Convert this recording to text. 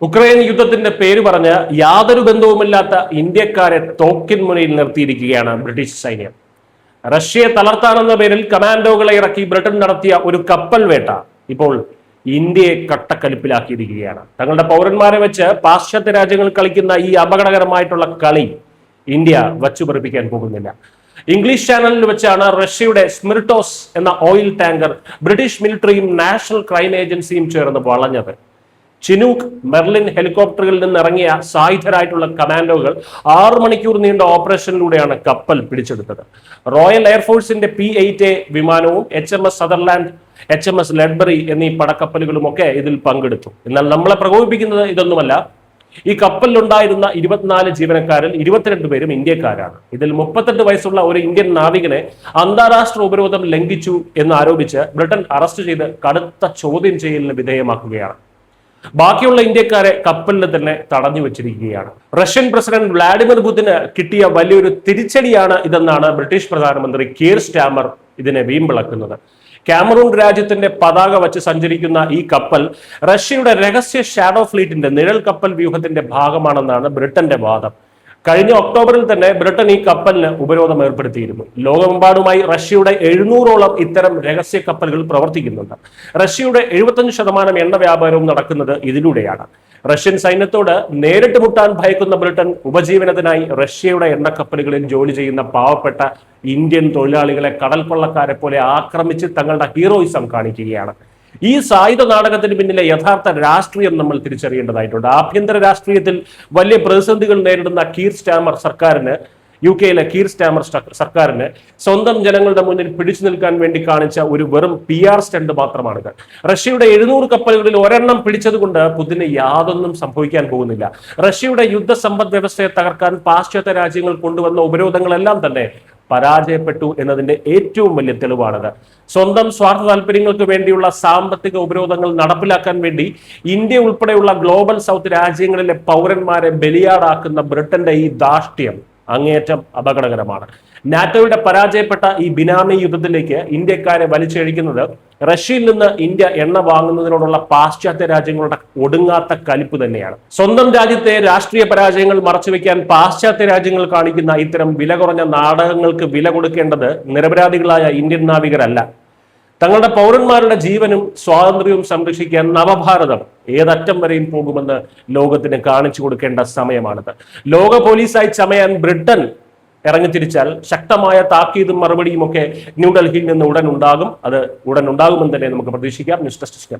Ukraine യുദ്ധത്തിന്റെ പേര് പറഞ്ഞ് യാതൊരു ബന്ധവുമില്ലാത്ത ഇന്ത്യക്കാരെ തോക്കിൻ മുനയിൽ നിർത്തിയിരിക്കുകയാണ് ബ്രിട്ടീഷ് സൈന്യം. റഷ്യയെ തളർത്താനെന്ന പേരിൽ കമാൻഡോകളെ ഇറക്കി ബ്രിട്ടൻ നടത്തിയ ഒരു കപ്പൽ വേട്ട ഇപ്പോൾ ഇന്ത്യയെ കട്ടക്കലിപ്പിലാക്കിയിരിക്കുകയാണ്. തങ്ങളുടെ പൗരന്മാരെ വെച്ച് പാശ്ചാത്യ രാജ്യങ്ങൾ കളിക്കുന്ന ഈ അപകടകരമായിട്ടുള്ള കളി ഇന്ത്യ വച്ചുപറിപ്പിക്കാൻ പോകുന്നില്ല. ഇംഗ്ലീഷ് ചാനലിൽ വെച്ചാണ് റഷ്യയുടെ സ്മിർട്ടോസ് എന്ന ഓയിൽ ടാങ്കർ ബ്രിട്ടീഷ് മിലിറ്ററിയും നാഷണൽ ക്രൈം ഏജൻസിയും ചേർന്ന് വളഞ്ഞത്. ചിനൂക്ക് മെർലിൻ ഹെലികോപ്റ്ററുകളിൽ നിന്ന് ഇറങ്ങിയ സായുധരായിട്ടുള്ള കമാൻഡോകൾ 6 മണിക്കൂർ നീണ്ട ഓപ്പറേഷനിലൂടെയാണ് കപ്പൽ പിടിച്ചെടുത്തത്. റോയൽ എയർഫോഴ്സിന്റെ P-8A വിമാനവും HMS സദർലാൻഡ്, HMS ലെഡ്ബറി എന്നീ പടക്കപ്പലുകളും ഒക്കെ ഇതിൽ പങ്കെടുത്തു. എന്നാൽ നമ്മളെ പ്രകോപിപ്പിക്കുന്നത് ഇതൊന്നുമല്ല. ഈ കപ്പലിലുണ്ടായിരുന്ന 24 ജീവനക്കാരിൽ 22 പേരും ഇന്ത്യക്കാരാണ്. ഇതിൽ 38 വയസ്സുള്ള ഒരു ഇന്ത്യൻ നാവികനെ അന്താരാഷ്ട്ര ഉപരോധം ലംഘിച്ചു എന്ന് ആരോപിച്ച് ബ്രിട്ടൻ അറസ്റ്റ് ചെയ്ത് കടുത്ത ചോദ്യം ചെയ്യലിന് വിധേയമാക്കുകയാണ്. ബാക്കിയുള്ള ഇന്ത്യക്കാരെ കപ്പലിൽ തന്നെ തടഞ്ഞു വെച്ചിരിക്കുകയാണ്. റഷ്യൻ പ്രസിഡന്റ് വ്ളാഡിമിർ പുടിന് കിട്ടിയ വലിയൊരു തിരിച്ചടിയാണ് ഇതെന്നാണ് ബ്രിട്ടീഷ് പ്രധാനമന്ത്രി കീർ സ്റ്റാമർ ഇതിനെ വീമ്പിളക്കുന്നത്. കാമറൂൺ രാജ്യത്തിന്റെ പതാക വച്ച് സഞ്ചരിക്കുന്ന ഈ കപ്പൽ റഷ്യയുടെ രഹസ്യ ഷാഡോ ഫ്ലീറ്റിന്റെ നിഴൽ കപ്പൽ വ്യൂഹത്തിന്റെ ഭാഗമാണെന്നാണ് ബ്രിട്ടന്റെ വാദം. കഴിഞ്ഞ ഒക്ടോബറിൽ തന്നെ ബ്രിട്ടൻ ഈ കപ്പലിന് ഉപരോധം ഏർപ്പെടുത്തിയിരുന്നു. ലോകമെമ്പാടുമായി റഷ്യയുടെ 700ഓളം ഇത്തരം രഹസ്യ കപ്പലുകൾ പ്രവർത്തിക്കുന്നുണ്ട്. റഷ്യയുടെ 75% എണ്ണ വ്യാപാരവും നടക്കുന്നത് ഇതിലൂടെയാണ്. റഷ്യൻ സൈന്യത്തോട് നേരിട്ട് മുട്ടാൻ ഭയക്കുന്ന ബ്രിട്ടൻ ഉപജീവനത്തിനായി റഷ്യയുടെ എണ്ണക്കപ്പലുകളിൽ ജോലി ചെയ്യുന്ന പാവപ്പെട്ട ഇന്ത്യൻ തൊഴിലാളികളെ കടൽ കൊള്ളക്കാരെ പോലെ ആക്രമിച്ച് തങ്ങളുടെ ഹീറോയിസം കാണിക്കുകയാണ്. ഈ സായുധ നാടകത്തിന് പിന്നിലെ യഥാർത്ഥ രാഷ്ട്രീയം നമ്മൾ തിരിച്ചറിയേണ്ടതായിട്ടുണ്ട്. ആഭ്യന്തര രാഷ്ട്രീയത്തിൽ വലിയ പ്രതിസന്ധികൾ നേരിടുന്ന കീർ സ്റ്റാമർ സർക്കാരിന്, UK കീർ സ്റ്റാമർ സർക്കാരിന് സ്വന്തം ജനങ്ങളുടെ മുന്നിൽ പിടിച്ചു നിൽക്കാൻ വേണ്ടി കാണിച്ച ഒരു വെറും PR സ്റ്റണ്ട് മാത്രമാണിത്. റഷ്യയുടെ 700 കപ്പലുകളിൽ ഒരെണ്ണം പിടിച്ചതുകൊണ്ട് പുതിന് യാതൊന്നും സംഭവിക്കാൻ പോകുന്നില്ല. റഷ്യയുടെ യുദ്ധ സമ്പദ് വ്യവസ്ഥയെ തകർക്കാൻ പാശ്ചാത്യ രാജ്യങ്ങൾ കൊണ്ടുവന്ന ഉപരോധങ്ങളെല്ലാം തന്നെ പരാജയപ്പെട്ടു എന്നതിന്റെ ഏറ്റവും വലിയ തെളിവാണിത്. സ്വന്തം സ്വാർത്ഥ താല്പര്യങ്ങൾക്ക് വേണ്ടിയുള്ള സാമ്പത്തിക ഉപരോധങ്ങൾ നടപ്പിലാക്കാൻ വേണ്ടി ഇന്ത്യ ഉൾപ്പെടെയുള്ള ഗ്ലോബൽ സൗത്ത് രാജ്യങ്ങളിലെ പൗരന്മാരെ ബലിയാടാക്കുന്ന ബ്രിട്ടന്റെ ഈ ധാർഷ്ട്യം അങ്ങേയറ്റം അപകടകരമാണ്. നാറ്റോയുടെ പരാജയപ്പെട്ട ഈ ബിനാമി യുദ്ധത്തിലേക്ക് ഇന്ത്യക്കാരെ വലിച്ചഴിക്കുന്നത് റഷ്യയിൽ നിന്ന് ഇന്ത്യ എണ്ണ വാങ്ങുന്നതിനോടുള്ള പാശ്ചാത്യ രാജ്യങ്ങളുടെ ഒടുങ്ങാത്ത കലിപ്പ് തന്നെയാണ്. സ്വന്തം രാജ്യത്തെ രാഷ്ട്രീയ പരാജയങ്ങൾ മറച്ചുവെക്കാൻ പാശ്ചാത്യ രാജ്യങ്ങൾ കാണിക്കുന്ന ഇത്തരം വില കുറഞ്ഞ നാടകങ്ങൾക്ക് വില കൊടുക്കേണ്ടത് നിരപരാധികളായ ഇന്ത്യൻ നാവികരല്ല. തങ്ങളുടെ പൗരന്മാരുടെ ജീവനും സ്വാതന്ത്ര്യവും സംരക്ഷിക്കാൻ നവഭാരതം ഏതറ്റം വരെയും പോകുമെന്ന് ലോകത്തിന് കാണിച്ചു കൊടുക്കേണ്ട സമയമാണിത്. ലോക പോലീസായി ചമയാൻ ബ്രിട്ടൻ ഇറങ്ങിത്തിരിച്ചാൽ ശക്തമായ താക്കീതും മറുപടിയും ഒക്കെ ന്യൂഡൽഹിയിൽ നിന്ന് ഉടൻ ഉണ്ടാകും. അത് ഉടൻ ഉണ്ടാകുമെന്ന് തന്നെ നമുക്ക് പ്രതീക്ഷിക്കാം. News desk.